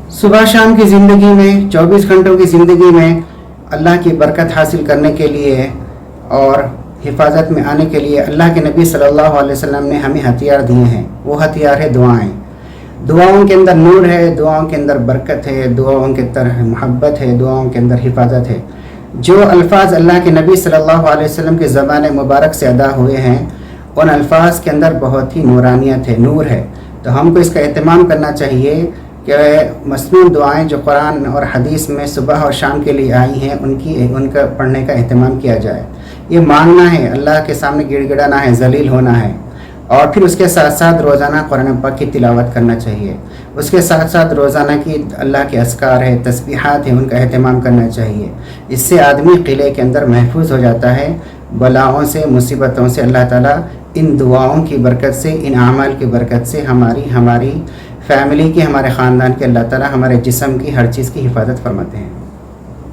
صبح شام کی ज़िंदगी में 24 घंटों की ज़िंदगी में अल्लाह की बरकत हासिल करने के लिए और हिफाजत में आने के लिए अल्लाह के नबी सल्लल्लाहु अलैहि वसल्लम ने हमें हथियार दिए हैं। वो हथियार है दुआएं। दुआओं के अंदर नूर है, दुआओं के अंदर बरकत है, दुआओं के अंदर मोहब्बत है, दुआओं के अंदर हिफाजत है। जो अल्फाज अल्लाह के नबी सल्लल्लाहु अलैहि वसल्लम के ज़बान मुबारक से अदा हुए हैं, उन अल्फाज के अंदर बहुत ही नूरानियत है, नूर है। तो हमको इसका एहतमाम करना चाहिए कि मसनून दुआएं जो कुरान और हदीस में सुबह और शाम के लिए आई हैं उनका पढ़ने का एहतमाम किया जाए। ये मांगना है, अल्लाह के सामने गिड़गिड़ाना है, जलील होना है। और फिर उसके साथ साथ रोज़ाना कुरान पाक की तिलावत करना चाहिए। उसके साथ साथ रोज़ाना की अल्लाह के अस्कार है, तस्बीहात है, उनका एहतमाम करना चाहिए। इससे आदमी किले के अंदर महफूज हो जाता है बलाओं से, मुसीबतों से। अल्लाह ताला इन दुआओं की बरकत से, इन आमाल की बरकत से हमारी फैमिली की, हमारे ख़ानदान के अल्लाह ताला हमारे जिस्म की हर चीज़ की हिफाजत फरमाते हैं।